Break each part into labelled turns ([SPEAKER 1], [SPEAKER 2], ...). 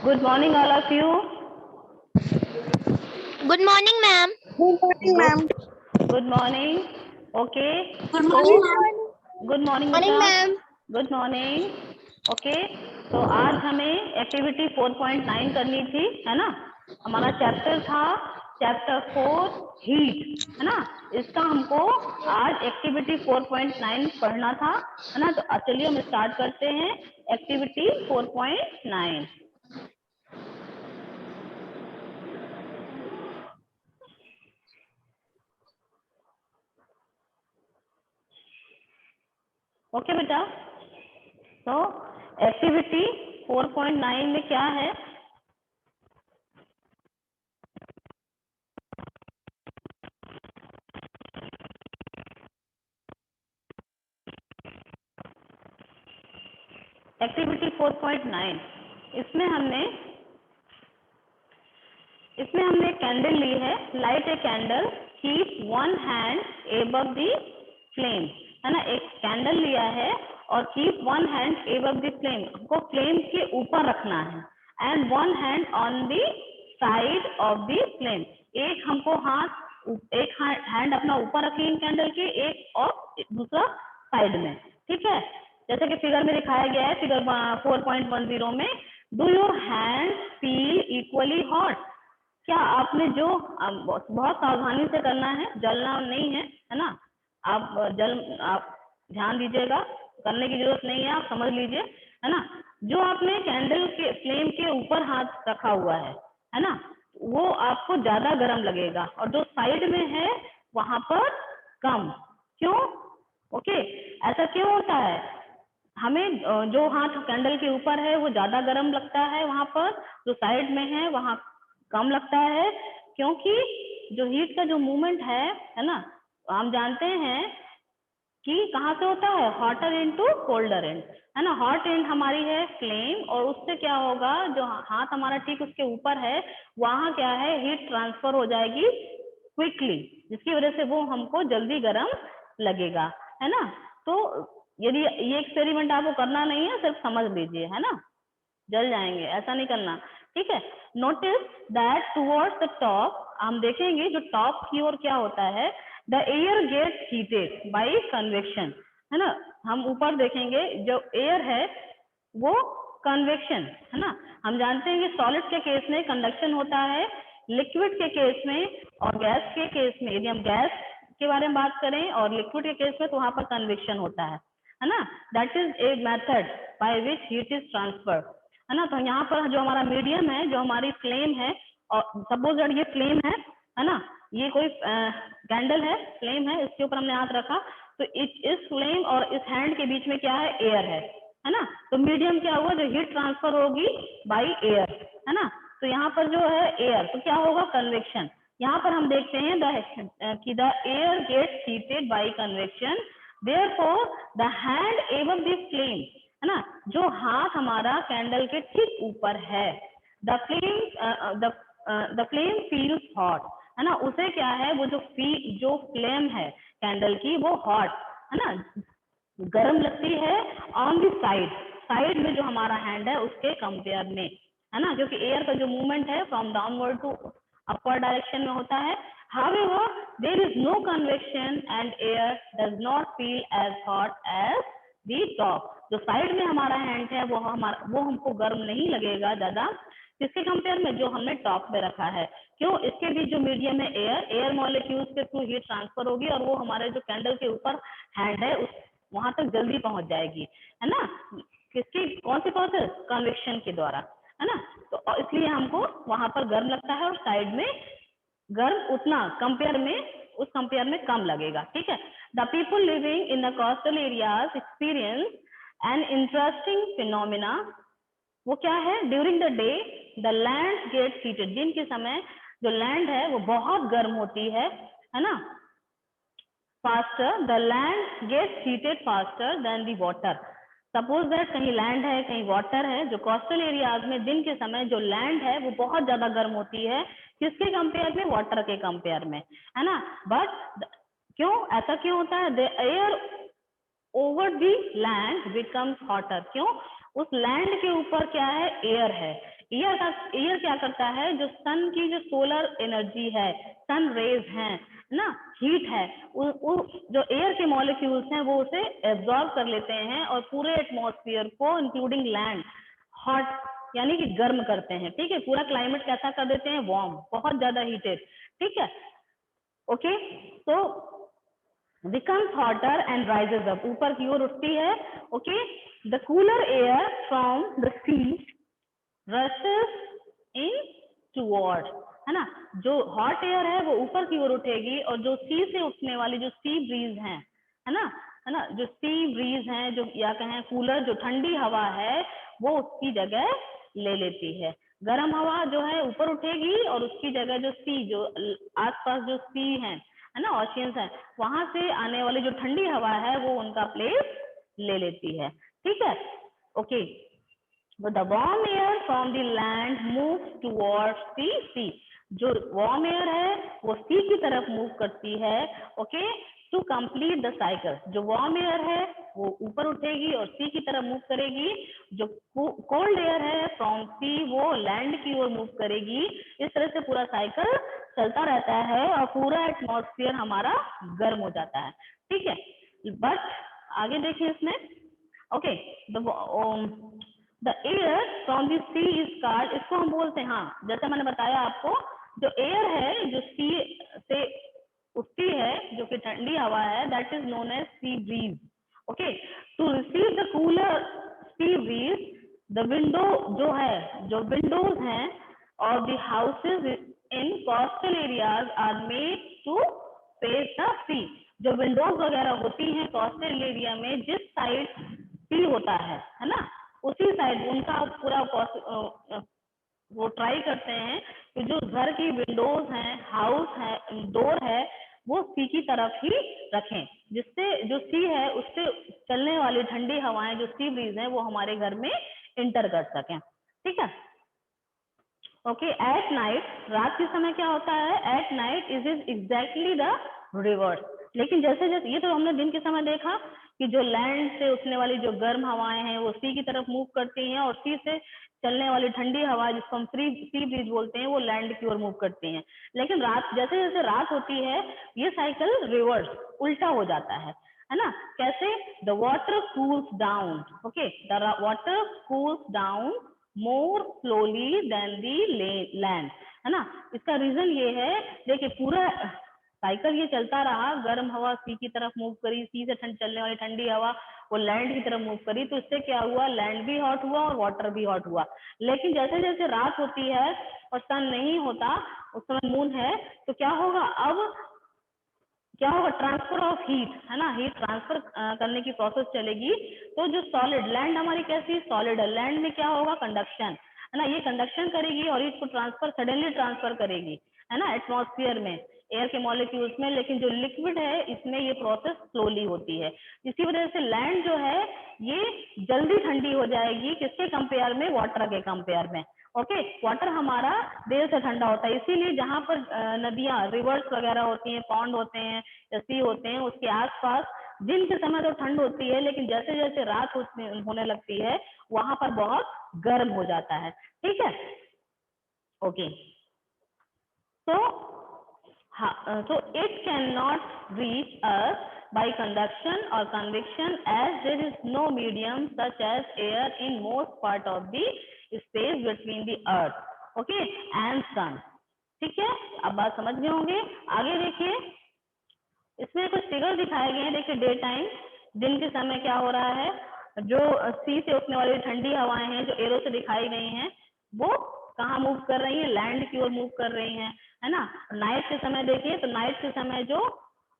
[SPEAKER 1] Good morning, all of you.
[SPEAKER 2] Good morning, ma'am.
[SPEAKER 3] Good morning, ma'am.
[SPEAKER 1] Good morning. Okay.
[SPEAKER 3] Good
[SPEAKER 1] So,
[SPEAKER 3] morning, ma'am.
[SPEAKER 1] good morning,
[SPEAKER 2] Morning,
[SPEAKER 1] beta.
[SPEAKER 2] ma'am.
[SPEAKER 1] Good morning. Okay तो आज हमें activity 4.9 करनी थी, है ना। हमारा chapter था chapter 4 heat, है ना। इसका हमको आज एक्टिविटी 4.9 पढ़ना था, है ना। तो चलिए हम स्टार्ट करते हैं एक्टिविटी 4.9। ओके बेटा, तो एक्टिविटी 4.9 में क्या है? एक्टिविटी 4.9 इसमें हमने कैंडल ली है। Light a candle, keep one hand above the flame, है ना। एक कैंडल लिया है और keep one hand above the flame, हमको फ्लेम के ऊपर रखना है। And one hand on the side of the flame, एक हमको एक हैंड अपना ऊपर रखेंगे कैंडल के, एक और दूसरा साइड में, ठीक है। जैसे कि फिगर में दिखाया गया है, फिगर 4.10 में, do your hand feel equally hot? क्या आपने जो बहुत सावधानी से करना है, जलना नहीं है ना। आप ध्यान दीजिएगा, करने की जरूरत नहीं है, आप समझ लीजिए, है ना। जो आपने कैंडल के फ्लेम के ऊपर हाथ रखा हुआ है ना, वो आपको ज्यादा गर्म लगेगा और जो साइड में है वहां पर कम। क्यों? ओके, ऐसा क्यों होता है? हमें जो हाथ कैंडल के ऊपर है वो ज्यादा गर्म लगता है, वहां पर जो साइड में है वहां कम लगता है, क्योंकि जो हीट का जो मूवमेंट है ना, हम जानते हैं कि कहाँ से होता है, hotter end to colder end, है ना। हॉट एंड हमारी है फ्लेम, और उससे क्या होगा, जो हाथ हमारा ठीक उसके ऊपर है वहां क्या है, हीट ट्रांसफर हो जाएगी क्विकली, जिसकी वजह से वो हमको जल्दी गर्म लगेगा, है ना। तो यदि ये एक्सपेरिमेंट आपको करना नहीं है, सिर्फ समझ लीजिए, है ना। जल जाएंगे, ऐसा नहीं करना, ठीक है। Notice that towards the top, हम देखेंगे जो टॉप की ओर क्या होता है, the air gets heated by convection, है ना। हम ऊपर देखेंगे जो एयर है वो कन्वेक्शन, है ना। हम जानते हैं कि सॉलिड के केस में कंडक्शन होता है, लिक्विड के केस में और गैस के केस में, यदि हम गैस के बारे में बात करें और लिक्विड के केस में, तो वहां पर कन्वेक्शन होता है ना। That is a method by which heat is transferred, है ना। तो यहाँ पर जो हमारा मीडियम है, जो हमारी फ्लेम है, और सपोज दैट ये फ्लेम है ना, ये कोई कैंडल है, फ्लेम है, इसके ऊपर हमने हाथ रखा, तो इस फ्लेम और इस हैंड के बीच में क्या है, एयर है ना। तो मीडियम क्या हुआ, जो हीट ट्रांसफर होगी बाई एयर, है ना। तो यहाँ पर जो है एयर, तो क्या होगा, कन्वेक्शन। यहाँ पर हम देखते हैं कि the air gets heated by convection, therefore the hand above the flame, है ना। जो हाथ हमारा कैंडल के ठीक ऊपर है, द फ्लेम फील्स हॉट, है ना। उसे क्या है, वो जो फ्लेम है कैंडल की, वो हॉट, है ना, गर्म लगती है। ऑन द साइड में जो हमारा हैंड है उसके कंपेयर में, है ना, क्योंकि एयर का जो मूवमेंट है from downward to upward direction में होता है। However, there is no convection and air does not feel as hot as the top. जो साइड में हमारा हैंड है वो हमको गर्म नहीं लगेगा ज्यादा, किसके कंपेयर में, जो हमने टॉप में रखा है। क्यों? इसके बीच जो मीडियम है एयर मॉलिक्यूल्स के थ्रू हीट ट्रांसफर होगी और वो हमारे जो कैंडल के ऊपर हैंड है उस वहां तक जल्दी पहुंच जाएगी, है ना। किसकी, कौन सी प्रोसेस, कन्वेक्शन के द्वारा, है ना। तो इसलिए हमको वहां पर गर्म लगता है और साइड में गर्म उतना उस कंपेयर में कम लगेगा, ठीक है। The people living in the coastal areas experience an interesting phenomena, वो क्या है, during the day the land gets heated, दिन के समय जो लैंड है वो बहुत गर्म होती है ना। Faster, the land gets heated faster than the water. Suppose that कहीं लैंड है कहीं वाटर है, जो कोस्टल एरियाज में दिन के समय जो लैंड है वो बहुत ज्यादा गर्म होती है, किसके कंपेयर में, वाटर के कंपेयर में, है ना। बट क्यों, ऐसा क्यों होता है, the air over the land becomes hotter, क्यों, उस लैंड के ऊपर क्या है, एयर है, ईयर क्या करता है, जो सन की जो सोलर एनर्जी है, सन रेज है ना, हीट है, जो एयर के मॉलिक्यूल्स हैं वो उसे एब्जॉर्ब कर लेते हैं और पूरे एटमॉस्फेयर को इंक्लूडिंग लैंड हॉट यानी कि गर्म करते हैं। ठीक है, पूरा क्लाइमेट कैसा कर देते हैं, वार्म, बहुत ज्यादा हीटेड। ठीक है, ओके, तो becomes hotter and rises up, ऊपर की ओर उठती है। Okay, the cooler air from the sea rushes in toward, है ना, जो हॉट एयर है वो ऊपर की ओर उठेगी और जो सी से उठने वाली जो सी ब्रीज है ना, जो सी ब्रीज है, जो या कहें कूलर, जो ठंडी हवा है वो उसकी जगह ले लेती है। गर्म हवा जो है ऊपर उठेगी और उसकी जगह जो सी, जो आसपास जो सी है ना, ओशियंस है, वहां से आने वाली जो ठंडी हवा है वो उनका प्लेस ले लेती है। ठीक है, okay, the warm air from the land moves towards the sea, जो वार्म एयर है वो सी की तरफ मूव करती है। Okay, to complete the cycle, जो वार्म एयर है वो ऊपर उठेगी और सी की तरफ मूव करेगी, जो कोल्ड एयर है फ्रॉम सी वो लैंड की ओर मूव करेगी। इस तरह से पूरा साइकिल चलता रहता है और पूरा एटमॉस्फेयर हमारा गर्म हो जाता है। ठीक है, बट आगे देखिए इसमें, okay, the air from the sea is called, इसको हम बोलते हैं, हाँ जैसे मैंने बताया आपको, जो एयर है जो सी से उठती है, जो कि ठंडी हवा है, that is known as sea breeze. Okay, to receive the cooler sea breeze, the window जो है, जो विंडोज हैं और the houses in coastal areas are made to face the sea, जो विंडोज वगैरह होती हैं कोस्टल एरिया में, जिस साइड सी होता है ना, उसी साइड उनका पूरा वो ट्राई करते हैं कि जो घर की विंडोज हैं, हाउस है, डोर है, वो सी की तरफ ही रखें, जिससे जो सी है उससे चलने वाली ठंडी हवाएं, जो सी ब्रीज है, वो हमारे घर में इंटर कर सकें। ठीक है, ओके, एट नाइट, रात के समय क्या होता है, at night is exactly the reverse. लेकिन जैसे जैसे ये तो हमने दिन के समय देखा कि जो लैंड से उठने वाली जो गर्म हवाएं हैं वो सी की तरफ मूव करती हैं और सी से चलने वाली ठंडी हवा, जिसको हम सी ब्रीज बोलते हैं, वो लैंड की ओर मूव करती हैं। लेकिन रात, जैसे जैसे रात होती है, ये साइकिल रिवर्स, उल्टा हो जाता है ना। कैसे, the water cools down, okay, the water cools down more slowly than the land, है ना। इसका रीजन ये है, देखिए पूरा साइकिल ये चलता रहा, गर्म हवा सी की तरफ मूव करी, सी से चलने वाली ठंडी हवा वो लैंड की तरफ मूव करी, तो इससे क्या हुआ, लैंड भी हॉट हुआ और वाटर भी हॉट हुआ। लेकिन जैसे जैसे रात होती है और सन नहीं होता, उस समय मून है, तो क्या होगा, अब क्या होगा, ट्रांसफर ऑफ हीट, है ना, हीट ट्रांसफर करने की प्रोसेस चलेगी। तो जो सॉलिड, लैंड हमारी कैसी सॉलिड है, लैंड में क्या होगा, कंडक्शन, है ना, ये कंडक्शन करेगी और हीट को ट्रांसफर, सडनली ट्रांसफर करेगी, है ना, एटमॉस्फेयर में, एयर के मॉलिक्यूल्स में। लेकिन जो लिक्विड है इसमें ये प्रोसेस स्लोली होती है। इसी वजह से लैंड जो है ये जल्दी ठंडी हो जाएगी, किसके कंपेयर में, वाटर के कंपेयर में। ओके, वाटर हमारा देर से ठंडा होता है, इसीलिए जहां पर नदियां, रिवर्स वगैरह होती हैं, पॉन्ड होते हैं या सी होते हैं, उसके आसपास दिन के समय तो ठंड होती है, लेकिन जैसे जैसे रात होने लगती है वहां पर बहुत गर्म हो जाता है। ठीक है, okay, so it cannot reach us by conduction or convection, as there is no medium such as air in most part of the space between the earth, okay, and sun। ठीक है, अब बात समझ गए होंगे। आगे देखिए, इसमें कुछ फिगर दिखाए गए हैं। देखिए, डे टाइम, दिन के समय क्या हो रहा है, जो सी से उठने वाली ठंडी हवाएं हैं जो एरो से दिखाई गई हैं, वो कहाँ मूव कर रही है, लैंड की ओर मूव कर रही हैं, है ना। नाइट के समय देखिए, तो नाइट के समय जो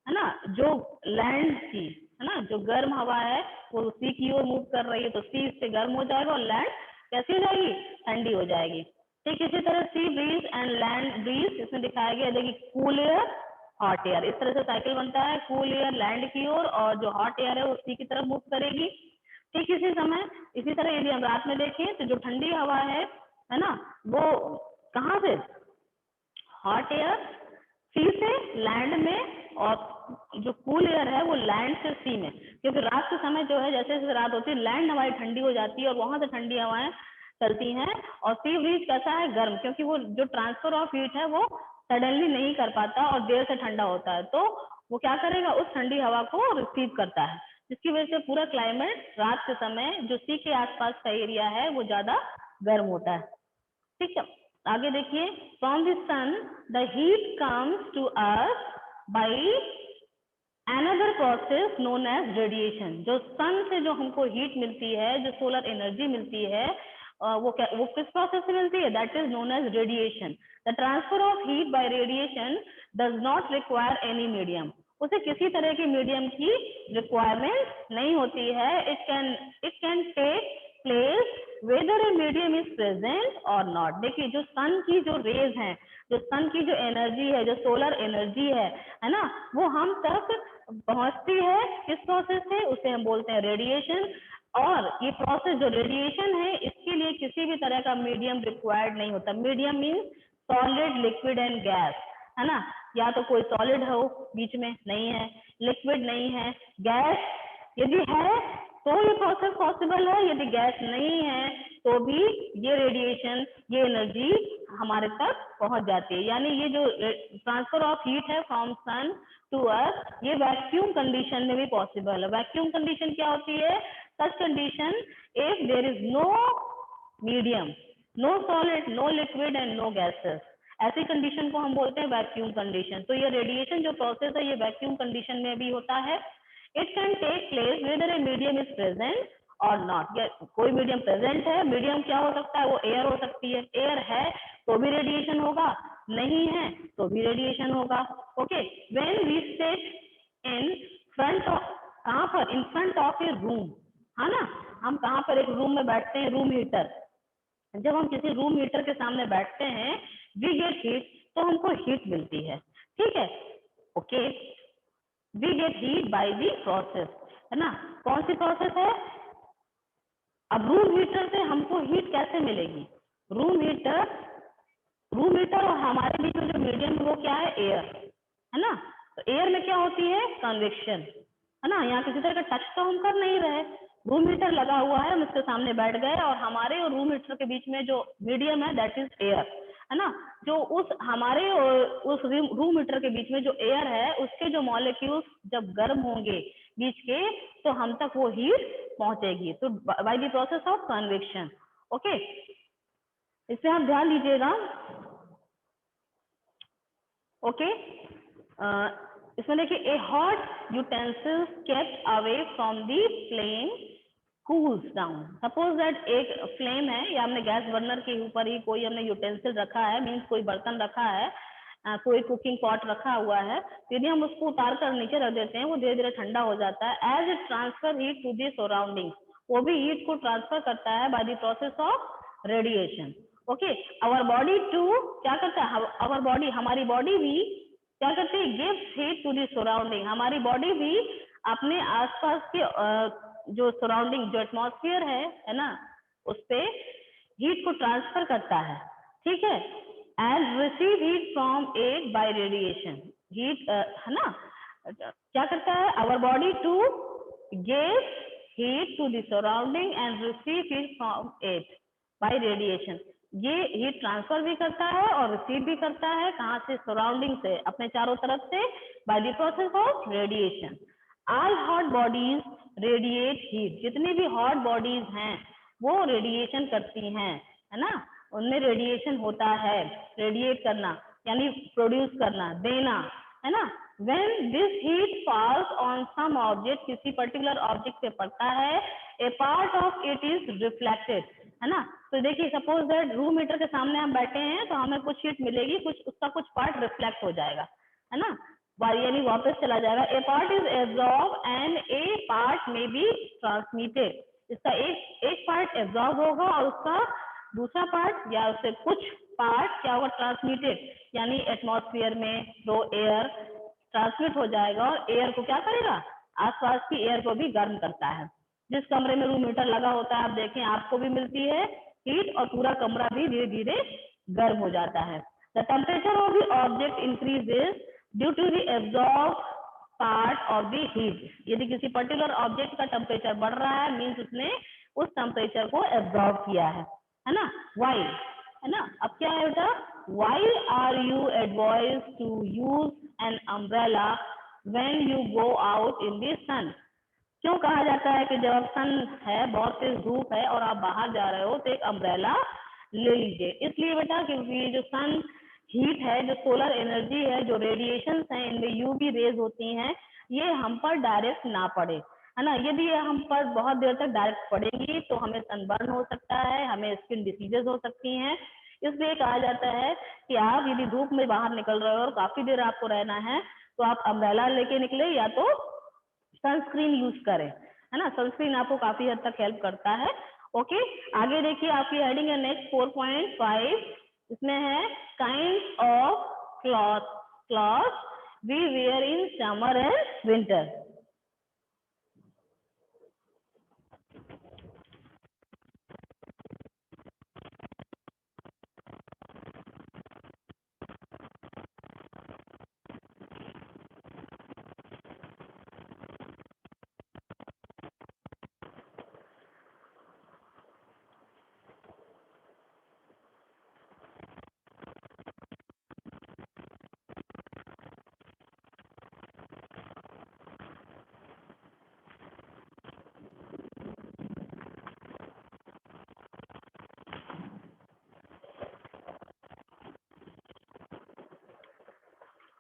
[SPEAKER 1] है ना, जो लैंड की, है ना, जो गर्म हवा है वो सी की ओर मूव कर रही है, तो सी से गर्म हो जाएगा और लैंड कैसी हो जाएगी, ठंडी हो जाएगी। ठीक इसी तरह sea breeze and land breeze इसमें दिखाया गया। देखिए, कूल एयर, हॉट एयर, इस तरह से साइकिल बनता है, कूल एयर लैंड की ओर और जो हॉट एयर है वो सी की तरफ मूव करेगी। ठीक इसी समय, इसी तरह यदि हम रात में देखें तो जो ठंडी हवा है ना, वो कहाँ से, हॉट एयर सी से लैंड में, और जो कूल एयर है वो लैंड से सी में। क्योंकि रात के समय जो है, जैसे जैसे रात होती है, लैंड हवाएं ठंडी हो जाती है और वहां से ठंडी हवाएं चलती हैं। और सी ब्रीज कैसा है, गर्म, क्योंकि वो जो ट्रांसफर ऑफ हीट है वो सडनली नहीं कर पाता और देर से ठंडा होता है, तो वो क्या करेगा, उस ठंडी हवा को रिसीव करता है, जिसकी वजह से पूरा क्लाइमेट रात के समय जो सी के आसपास का एरिया है वो ज्यादा गर्म होता है। ठीक है, आगे देखिए, from the sun the heat comes to earth by another process known as radiation. जो सन से जो हमको हीट मिलती है, जो सोलर एनर्जी मिलती है, वो किस प्रोसेस से मिलती है, that is known as radiation. The transfer of heat by radiation does not require any medium. उसे किसी तरह के मीडियम की रिक्वायरमेंट नहीं होती है। It can take place whether a medium is present और नॉट। देखिए, जो सन की जो रेज हैं, जो सन की जो एनर्जी है, जो सोलर एनर्जी है ना, वो हम तक पहुंचती है किस प्रोसेस से, उसे हम बोलते हैं रेडिएशन। और ये प्रोसेस जो रेडिएशन है, इसके लिए किसी भी तरह का मीडियम रिक्वायर्ड नहीं होता। Medium means solid, liquid and gas, है ना। या तो कोई सॉलिड हो बीच में, नहीं है, लिक्विड नहीं है, गैस यदि है तो ये प्रोसेस पॉसिबल है, यदि गैस नहीं है तो भी ये रेडिएशन, ये एनर्जी हमारे तक पहुंच जाती है। यानी ये जो ट्रांसफर ऑफ हीट है फ्रॉम सन टू अर्थ, ये वैक्यूम कंडीशन में भी पॉसिबल है। वैक्यूम कंडीशन क्या होती है, such condition if there is no medium, no solid, no liquid and no gases, ऐसी कंडीशन को हम बोलते हैं वैक्यूम कंडीशन। तो ये रेडिएशन जो प्रोसेस है, ये वैक्यूम कंडीशन में भी होता है। It can take place whether a medium is present और नॉट। या कोई मीडियम प्रेजेंट है, मीडियम क्या हो सकता है, वो एयर हो सकती है, एयर है तो भी रेडिएशन होगा, नहीं है तो भी रेडिएशन होगा। Okay, when we sit in front of, कहाँ पर, in front of a room, है ना, हम कहाँ पर एक रूम में बैठते हैं, रूम हीटर, जब हम किसी रूम हीटर के सामने बैठते हैं, वी गेट हीट, तो हमको हीट मिलती है, ठीक है। Okay, we get heat by the process, है ना। कौन सी प्रोसेस है, अब रूम हीटर से हमको हीट कैसे मिलेगी, रूम हीटर और हमारे बीच में जो मीडियम है वो क्या है, एयर, है ना। तो एयर में क्या होती है, कन्वेक्शन, है ना। यहाँ किसी तरह का टच तो हम कर नहीं रहे, रूम हीटर लगा हुआ है, हम इसके सामने बैठ गए और हमारे और रूम हीटर के बीच में जो मीडियम है दैट इज एयर, है ना। जो उस हमारे और उस रूम हीटर के बीच में जो एयर है, उसके जो मॉलिक्यूल्स जब गर्म होंगे बीच के, तो हम तक वो हीट पहुंचेगी, तो bye the process of convection. Okay, इससे आप ध्यान दीजिएगा। ओके, इसमें देखिए, ए hot utensil kept away from the flame cools down. Suppose that एक फ्लेम है, या हमने गैस बर्नर के ऊपर ही कोई हमने यूटेंसिल रखा है, मीन्स कोई बर्तन रखा है, कोई कुकिंग पॉट रखा हुआ है, तो यदि हम उसको उतार कर नीचे रख देते हैं, वो धीरे धीरे ठंडा हो जाता है। As it transfer heat to the surrounding, वो भी हीट को ट्रांसफर करता है by the process of radiation. Okay, our body too क्या करता है, आवर बॉडी, हमारी बॉडी भी क्या करती है, gives heat to the surrounding. हमारी बॉडी भी अपने आसपास के जो सराउंडिंग, जो एटमॉस्फेयर है ना, उस पे हीट को ट्रांसफर करता है, ठीक है। And receive heat from it by radiation, heat, है ना, क्या करता है, our body too give heat to the surrounding and receive heat from it by radiation. ये हीट ट्रांसफर भी करता है और रिसीव भी करता है, कहाँ से, सराउंडिंग से, अपने चारों तरफ से, bye the process of radiation. All hot bodies radiate heat, जितनी भी हॉट बॉडीज हैं वो रेडिएशन करती हैं, है ना, उनमें रेडिएशन होता है। रेडिएट करना यानी प्रोड्यूस करना, देना, है ना। When this heat falls on some object, किसी पर्टिकुलर ऑब्जेक्ट पे पड़ता है, a part of it is reflected, है ना। तो देखिए, सपोज दैट रूम हीटर के सामने हम बैठे हैं, तो हमें कुछ हीट मिलेगी, कुछ उसका कुछ पार्ट रिफ्लेक्ट हो जाएगा, है ना, यानी वापस चला जाएगा। A part is absorb and a part may be transmitted, इसका एक पार्ट एब्जॉर्ब होगा और उसका दूसरा पार्ट या उससे कुछ पार्ट क्या होगा, ट्रांसमिटेड, यानी एटमॉस्फेयर में थ्रू एयर ट्रांसमिट हो जाएगा और एयर को क्या करेगा, आसपास की एयर को भी गर्म करता है। जिस कमरे में रूम हीटर लगा होता है, आप देखें आपको भी मिलती है हीट और पूरा कमरा भी धीरे धीरे गर्म हो जाता है। The temperature of the object increases due to the absorb part of the heat. यदि किसी पर्टिकुलर ऑब्जेक्ट का टेम्परेचर बढ़ रहा है, मीन्स उसने उस टेम्परेचर को एब्जॉर्ब किया है। है ना, वाई, है ना। अब क्या है बेटा, why are you advise to use an umbrella when you go out in the sun. क्यों कहा जाता है कि जब सन है, बहुत तेज धूप है और आप बाहर जा रहे हो तो एक अम्ब्रेला ले लीजिए। इसलिए बेटा क्योंकि जो सन हीट है, जो सोलर एनर्जी है, जो रेडिएशन है, इनमें यूवी रेज होती हैं, ये हम पर डायरेक्ट ना पड़े, है ना। यदि ये हम पर बहुत देर तक डायरेक्ट पड़ेगी तो हमें सनबर्न हो सकता है, हमें स्किन डिसीजेस हो सकती हैं। इसलिए कहा जाता है कि आप यदि धूप में बाहर निकल रहे हो और काफी देर आपको रहना है तो आप अम्ब्रेला लेके निकले या तो सनस्क्रीन यूज करें, है ना। सनस्क्रीन आपको काफी हद तक हेल्प करता है। ओके, आगे देखिए आपकी हेडिंग है नेक्स्ट 4.5, इसमें है kind of cloth cloth we wear in summer and winter.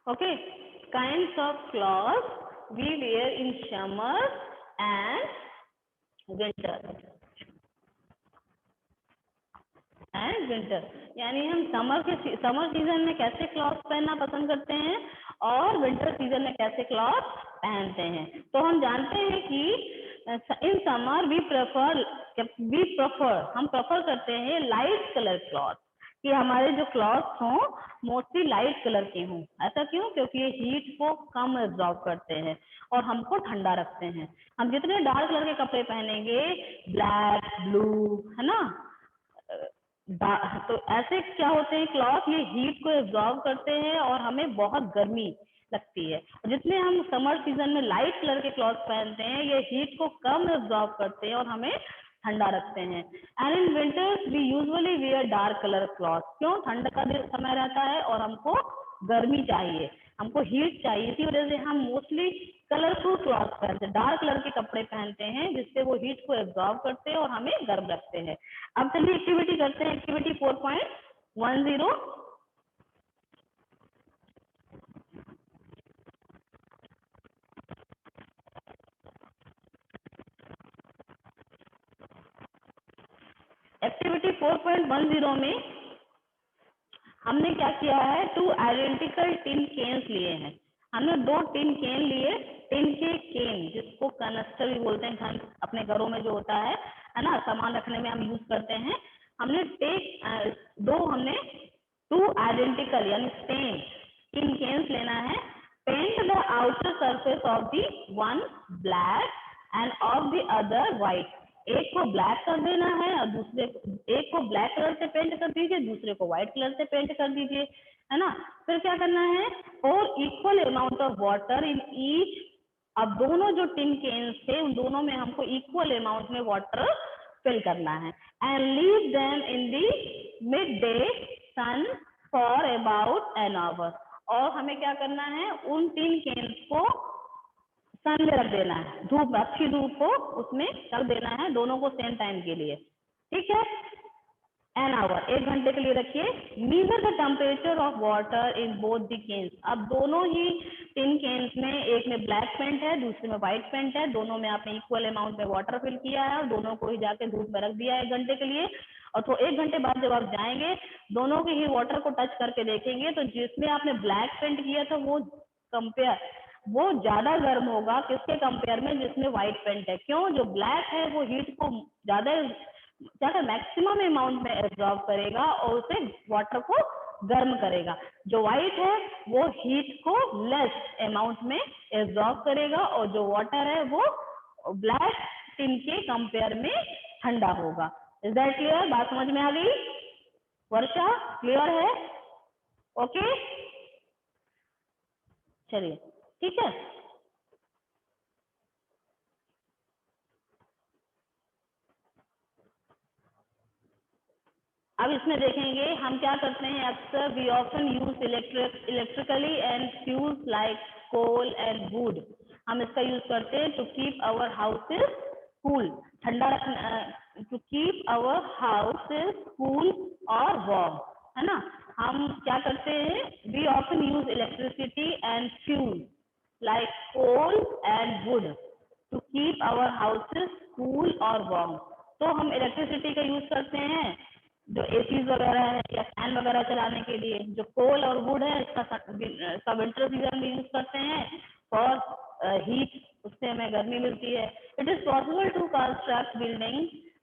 [SPEAKER 1] Okay, kinds of clothes we wear in summer and winter यानी हम समर सीजन में कैसे क्लॉथ पहनना पसंद करते हैं और विंटर सीजन में कैसे क्लॉथ पहनते हैं। तो हम जानते हैं कि इन समर हम प्रेफर करते हैं लाइट कलर क्लॉथ, कि हमारे जो क्लॉथ्स हों मोस्टली लाइट कलर के हों। ऐसा क्यों? क्योंकि ये हीट को कम एब्जॉर्ब करते हैं और हमको ठंडा रखते हैं। हम जितने डार्क कलर के कपड़े पहनेंगे, ब्लैक, ब्लू, है ना, तो ऐसे क्या होते हैं क्लॉथ, ये हीट को एब्जॉर्ब करते हैं और हमें बहुत गर्मी लगती है। जितने हम समर सीजन में लाइट कलर के क्लॉथ पहनते हैं, ये हीट को कम एब्जॉर्ब करते हैं और हमें ठंडा रखते हैं। And in winters we usually wear dark colour cloth. क्यों? ठंड का समय रहता है और हमको गर्मी चाहिए, हमको हीट चाहिए, इसी वजह से हम मोस्टली कलरफुल क्लॉथ पहनते हैं, डार्क कलर के कपड़े पहनते हैं, जिससे वो हीट को एब्जॉर्ब करते हैं और हमें गर्म रखते हैं। अब चलिए एक्टिविटी करते हैं, एक्टिविटी 4.10। एक्टिविटी 4.10 में हमने क्या किया है, 2 आइडेंटिकल टिन केन्स लिए हैं। हमने 2 टिन केन लिए। टिन के केन, जिसको कनस्टर भी बोलते हैं, घर अपने घरों में जो होता है ना, सामान रखने में हम यूज करते हैं। हमने हमने 2 आइडेंटिकल यानी सेम टिन केन्स लेना है। Paint the outer surface of the one black and of the other white. एक को ब्लैक कर देना है और एक को ब्लैक कलर से पेंट कर दीजिए, दूसरे को व्हाइट कलर से पेंट कर दीजिए, है ना। फिर क्या करना है, और equal amount of water in each. अब दोनों जो टिन केन्स थे उन दोनों में हमको इक्वल अमाउंट में वाटर फिल करना है। And leave them in the midday sun for about an hour. और हमें क्या करना है, उन टिन केन्स को सन में रख देना है, धूप, अच्छी धूप को उसमें रख देना है, दोनों को सेम टाइम के लिए। ठीक है, एन आवर, 1 घंटे के लिए रखिए। Measure the temperature of water in both the cans. अब दोनों ही टिन केन्स में, एक में ब्लैक पेंट है, दूसरे में व्हाइट पेंट है, दोनों में आपने इक्वल अमाउंट में वाटर फिल किया है और दोनों को ही जाके धूप में रख दिया है 1 घंटे के लिए। और तो 1 घंटे बाद जब आप जाएंगे, दोनों के ही वाटर को टच करके देखेंगे तो जिसमें आपने ब्लैक पेंट किया था वो ज्यादा गर्म होगा किसके कंपेयर में, जिसमें व्हाइट पेंट है। क्यों? जो ब्लैक है वो हीट को ज्यादा ज्यादा मैक्सिमम अमाउंट में एब्जॉर्ब करेगा और उसे वाटर को गर्म करेगा। जो व्हाइट है वो हीट को लेस अमाउंट में एब्जॉर्ब करेगा और जो वाटर है वो ब्लैक टिन के कंपेयर में ठंडा होगा। Is that clear? बात समझ में आ गई? वर्षा, क्लियर है? ओके, चलिए ठीक है। अब इसमें देखेंगे हम क्या करते हैं, अक्सर we often use electrically and fuels like coal and wood. हम इसका यूज करते हैं to keep our houses cool, ठंडा रखना, to keep our houses cool और वार्म, है ना। हम क्या करते हैं, we often use electricity and fuel like coal and wood to keep our houses cool और वार्म। तो हम इलेक्ट्रिसिटी का यूज करते हैं जो एसीज वगैरह है या फैन वगैरह चलाने के लिए। जो कोल और वुड है इसका विंटर सीजन में यूज करते हैं फॉर हीट, उससे हमें गर्मी मिलती है। It is possible to construct building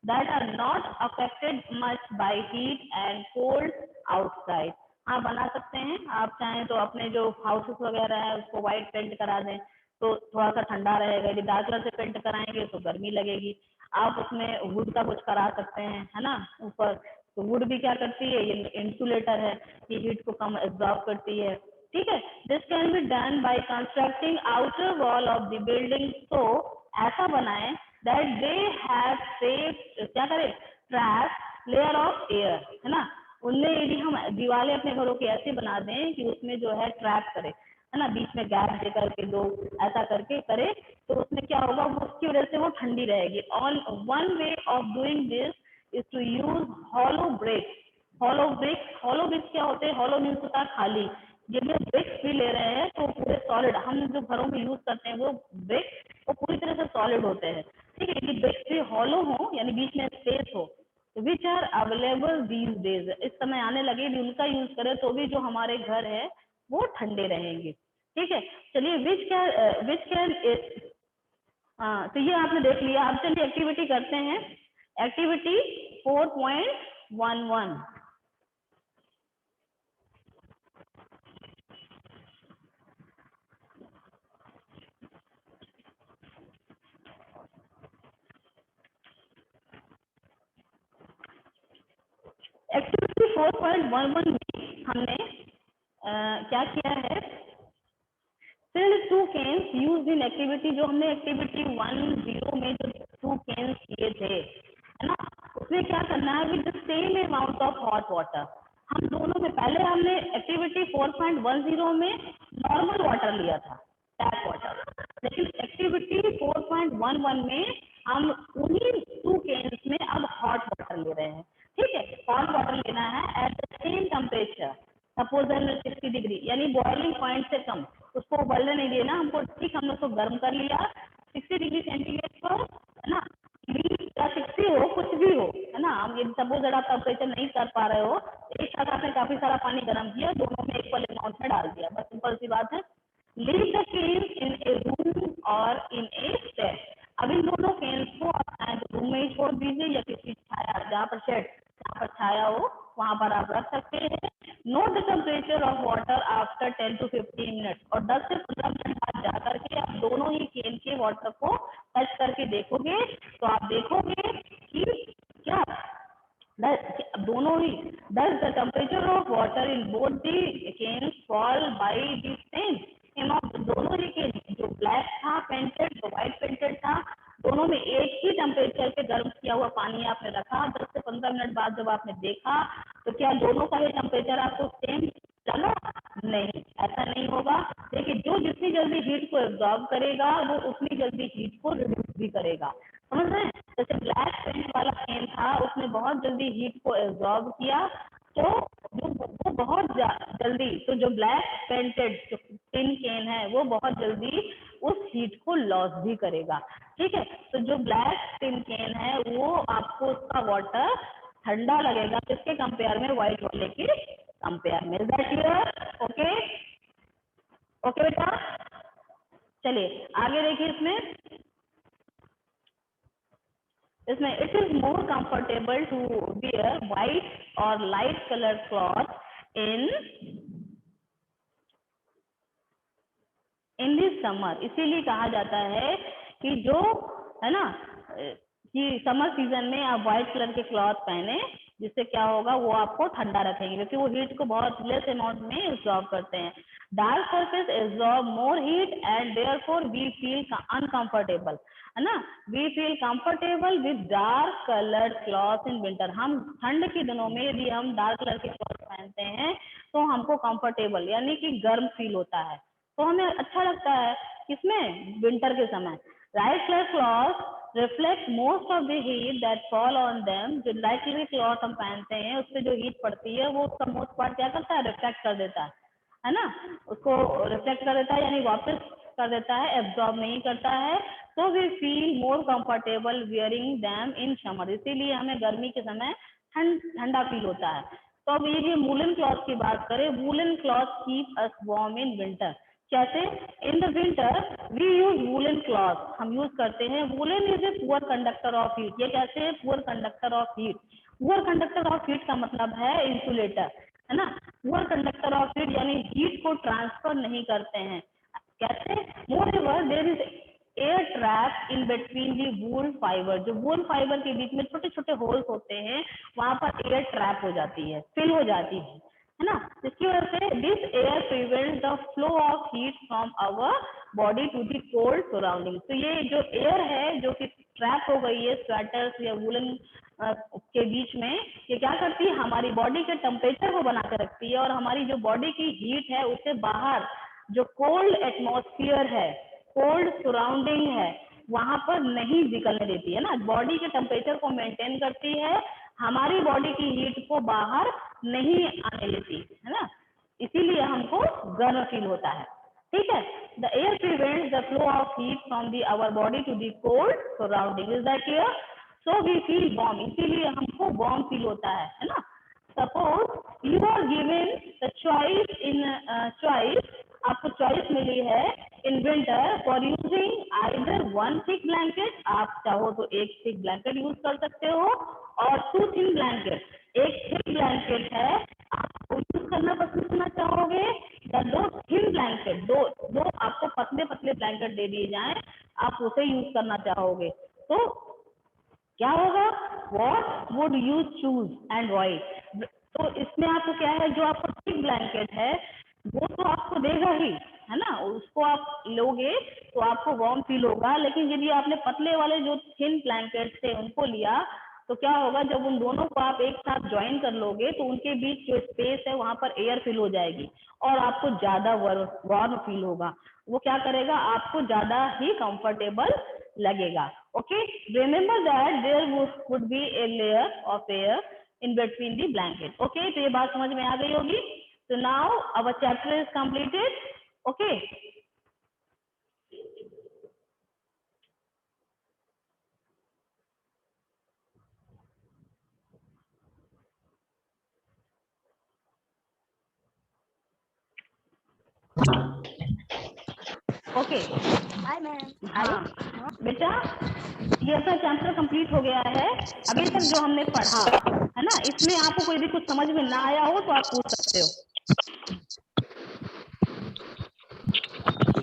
[SPEAKER 1] that are not affected much by heat and cold outside. हाँ, बना सकते हैं। आप चाहें तो अपने जो हाउसेस वगैरह है उसको व्हाइट पेंट करा दें तो थोड़ा सा ठंडा रहेगा। यदि डार्क कलर से पेंट कराएंगे तो गर्मी लगेगी। आप उसमें वुड का कुछ करा सकते हैं, है ना, ऊपर। तो वुड भी क्या करती है, ये इंसुलेटर है, ये हीट को कम एब्जॉर्ब करती है। ठीक है, this can be done by constructing outer wall of the building. तो ऐसा बनाएं दैट दे हैव सेफ, क्या करें, ट्रैप लेयर ऑफ एयर, है ना। उनमें यदि हम दीवारें अपने घरों की ऐसे बना दें कि उसमें जो है ट्रैप करे, है ना, बीच में गैप दे करके दो, ऐसा करके करे, तो उसमें क्या होगा, उसकी वजह से वो ठंडी रहेगी। On one way of doing this is to use hollow bricks. Hollow bricks क्या होते हैं, हॉलो मीन्स होता है खाली। जब ये ब्रिक्स भी ले रहे हैं तो पूरे सॉलिड, हम जो घरों में यूज करते हैं वो ब्रिक्स वो पूरी तरह से सॉलिड होते हैं। ठीक है, यदि ब्रिक्स भी हॉलो हो यानी बीच में स्पेस हो, which are available these days, इस समय आने लगे, यदि उनका यूज करें तो भी जो हमारे घर है वो ठंडे रहेंगे। ठीक है, चलिए विच कैन, हाँ, तो ये आपने देख लिया। अब चलिए एक्टिविटी करते हैं। एक्टिविटी 4.11। एक्टिविटी 4.11 में हमने क्या किया है, fill 2 cans use in activity. जो हमने एक्टिविटी 10 में जो 2 केन्स किए थे, है ना, उसमें क्या करना है, with the same amount of hot water. हम दोनों में पहले हमने एक्टिविटी 4.10 में नॉर्मल वाटर लिया था, टैप वाटर, लेकिन एक्टिविटी 4.11 में हम उन्हीं 2 केन्स में अब हॉट वाटर ले रहे हैं। ठीक है, हॉट वाटर लेना है at the same temperature, suppose 60 degree, यानी बॉइलिंग पॉइंट से कम, उसको उबलने नहीं देना हमको। ठीक, हमने उसको गर्म कर लिया 60 डिग्री सेंटीग्रेड पर, है ना, 60 हो, कुछ भी हो, है ना। हम ये सपोज अगर आप टेम्परेचर नहीं कर पा रहे हो, एक साथ आपने काफी सारा पानी गर्म किया, दोनों में इक्वल अमाउंट में डाल दिया, बस सिंपल सी बात है। Leave the cans in a room और इन ए स्टेप। अब इन दोनों केन्स को आप रूम में ही छोड़ दीजिए या किसी छाया, जहाँ पर शेड, जहाँ पर छाया हो वहां पर आप रख सकते हैं। Note the temperature of water after 10 to 15 minutes. और 10 से 15 मिनट बाद जाकर के आप दोनों ही केन के वाटर को टच करके देखोगे तो आप देखोगे कि क्या दोनों ही, does the temperature of water in both the canes fall by the same amount। दोनों ही केन, जो ब्लैक था पेंटेड, जो व्हाइट पेंटेड था, दोनों में एक ही टेम्परेचर पे गर्म किया हुआ पानी आपने रखा। 10 से 15 मिनट बाद जब आपने देखा तो क्या दोनों का ही टेम्परेचर आपको सेम चला? नहीं, ऐसा नहीं होगा। देखिए, जो जितनी जल्दी हीट को एब्जॉर्ब करेगा वो उतनी जल्दी हीट को रिड्यूस भी करेगा, समझ रहे हैं। जैसे ब्लैक पेंट वाला पेन था, उसने बहुत जल्दी हीट को एब्जॉर्ब किया, तो वो बहुत जल्दी, तो जो ब्लैक पेंटेड जो टिन केन है वो बहुत जल्दी उस हीट को लॉस भी करेगा। ठीक है, तो जो ब्लैक टिन केन है वो आपको उसका वाटर ठंडा लगेगा, किसके कंपेयर में, व्हाइट वाले के कंपेयर में। That clear? ओके ओके बेटा, चलिए आगे देखिए। इसमें it is more comfortable to wear white और light colour cloth in this summer. इसीलिए कहा जाता है कि जो, है ना, कि समर सीजन में आप व्हाइट कलर के क्लॉथ पहने, जिससे क्या होगा, वो आपको ठंडा रखेंगे, क्योंकि वो हीट को बहुत लेस अमाउंट में एब्जॉर्ब करते हैं। Dark surface absorb more heat and therefore we feel uncomfortable, है ना। We feel comfortable with dark coloured cloth in winter. हम ठंड के दिनों में यदि हम डार्क कलर के क्लॉथ पहनते हैं तो हमको कंफर्टेबल यानी कि गर्म फील होता है, तो हमें अच्छा लगता है किसमें, विंटर के समय। Light colour cloth reflect most of the heat that fall on them. जो लाइट कलर के क्लॉथ हम पहनते हैं उससे जो हीट पड़ती है वो उसका मोस्ट पार्ट क्या करता है, रिफ्लेक्ट कर देता है ना, उसको रिफ्लेक्ट कर देता है यानी वापस कर देता है, एब्जॉर्ब नहीं करता है। तो we feel more comfortable wearing them in summer. इसीलिए हमें गर्मी के समय ठंडा फील होता है। तो अब ये वूलन क्लॉथ की बात करें, woollen cloth keep us warm in winter. कैसे, in the winter we use woollen cloth, हम यूज करते हैं। Woollen is a poor conductor of heat. ये कैसे है, poor conductor of heat. Poor conductor of heat का मतलब है इंसुलेटर, है ना। पुअर कंडक्टर ऑफ हीट यानी हीट को ट्रांसफर नहीं करते हैं। कैसे, moreover there is air trap in between the wool fibre. जो वूल फाइबर के बीच में छोटे छोटे होल्स होते हैं वहां पर एयर ट्रैप हो जाती है, फिल हो जाती है ना। इसकी वजह से this air prevents the flow of heat from our body to the cold surrounding. तो ये जो एयर है जो कि ट्रैप हो गई है स्वेटर्स या वूलन के बीच में, ये क्या करती है, हमारी बॉडी के टेम्परेचर को बना कर रखती है और हमारी जो बॉडी की हीट है उसे बाहर जो कोल्ड एटमॉस्फेयर है, कोल्ड सराउंडिंग है, वहां पर नहीं निकलने देती है ना। बॉडी के टेम्परेचर को मेंटेन करती है, हमारी बॉडी की हीट को बाहर नहीं आने देती है ना, इसीलिए हमको गर्म फील होता है। ठीक है, the air prevents the flow of heat from the our body to the cold surrounding. Is that clear? So we feel warm, इसीलिए हमको वार्म फील होता है ना। Suppose you are given the choice in choice, आपको choice मिली है in winter for using either one thick blanket, आप चाहो तो एक थिक ब्लैंकेट यूज कर सकते हो, और टू थिन ब्लैंकेट, एक थिक ब्लैंकेट है आप यूज करना पसंद करना चाहोगे, या दो थिन ब्लैंकेट, दो आपको पतले पतले ब्लैंकेट दे दिए जाएं, आप उसे यूज करना चाहोगे, तो क्या होगा, what would you choose and why. तो इसमें आपको क्या है, जो आपका थिक ब्लैंकेट है वो तो आपको देगा ही, है ना, उसको आप लोगे तो आपको वार्म फील होगा। लेकिन यदि आपने पतले वाले जो थिन ब्लैंकेट थे उनको लिया तो क्या होगा, जब उन दोनों को आप एक साथ ज्वाइन कर लोगे तो उनके बीच जो स्पेस है वहां पर एयर फिल हो जाएगी और आपको ज्यादा वार्म फील होगा। वो क्या करेगा, आपको ज्यादा ही कंफर्टेबल लगेगा। Okay, remember that there would be a layer of air in between the blanket. ओके, तो ये बात समझ में आ गई होगी। So now our chapter is completed. Okay. Okay.
[SPEAKER 2] Hi ma'am.
[SPEAKER 1] हाँ बेटा, ये अपना चैप्टर कंप्लीट हो गया है। अभी तक जो हमने पढ़ा है ना, इसमें आपको कोई भी कुछ समझ में ना आया हो तो आप पूछ सकते हो।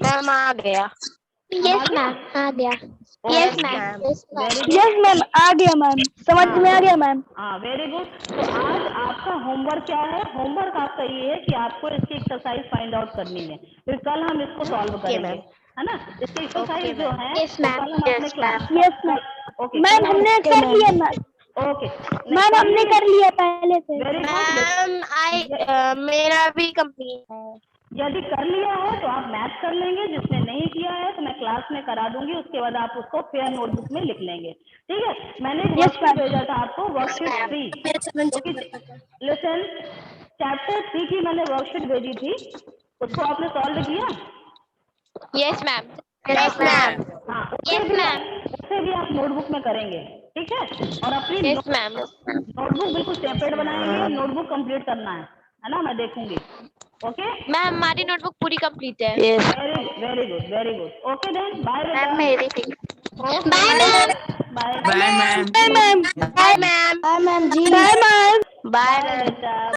[SPEAKER 2] मैम आ गया।
[SPEAKER 3] यस मैम आ गया। यस मैम
[SPEAKER 2] यस मैम आ गया मैम, समझ में आ गया मैम।
[SPEAKER 1] हाँ वेरी गुड। तो आज आपका होमवर्क क्या है, होमवर्क आपका ये है कि आपको इसकी एक्सरसाइज फाइंड आउट करनी है, फिर कल हम इसको सॉल्व करेंगे, है ना। इसकी एक्सरसाइज जो है
[SPEAKER 3] Yes, ma'am.
[SPEAKER 1] कल हम अपने class,
[SPEAKER 2] yes ma'am.
[SPEAKER 1] Okay
[SPEAKER 2] ma'am हमने कर लिया मैम।
[SPEAKER 1] ओके
[SPEAKER 2] मैम हमने कर लिया पहले से।
[SPEAKER 1] Very good.
[SPEAKER 3] मैम मेरा भी कंप्लीट है।
[SPEAKER 1] यदि कर लिया है तो आप मैथ कर लेंगे, जिसने नहीं किया है तो मैं क्लास में करा दूंगी, उसके बाद आप उसको फेयर नोटबुक में लिख लेंगे। ठीक है, मैंने वर्कशीट भेजा था आपको, वर्कशीट 3। लिसन, चैप्टर 3 की मैंने वर्कशीट भेजी थी, उसको आपने सॉल्व किया?
[SPEAKER 3] Yes ma'am. Yes ma'am.
[SPEAKER 1] हाँ,
[SPEAKER 3] यस मैम।
[SPEAKER 1] उसे भी आप नोटबुक में करेंगे, ठीक है। और अपनी
[SPEAKER 3] यस मैम।
[SPEAKER 1] नोटबुक बिल्कुल सेपरेट बनाएंगे, नोटबुक कंप्लीट करना है ना, मैं देखूंगी। ओके
[SPEAKER 3] मैम हमारी नोटबुक पूरी कंप्लीट है।
[SPEAKER 1] Very good very good. Okay then, bye बेटा।
[SPEAKER 3] मेरी थी। Bye ma'am.
[SPEAKER 1] Bye
[SPEAKER 2] bye ma'am. Bye ma'am.
[SPEAKER 3] Bye ma'am.
[SPEAKER 2] Bye ma'am जी। Bye ma'am.
[SPEAKER 3] बाय
[SPEAKER 1] बेटा।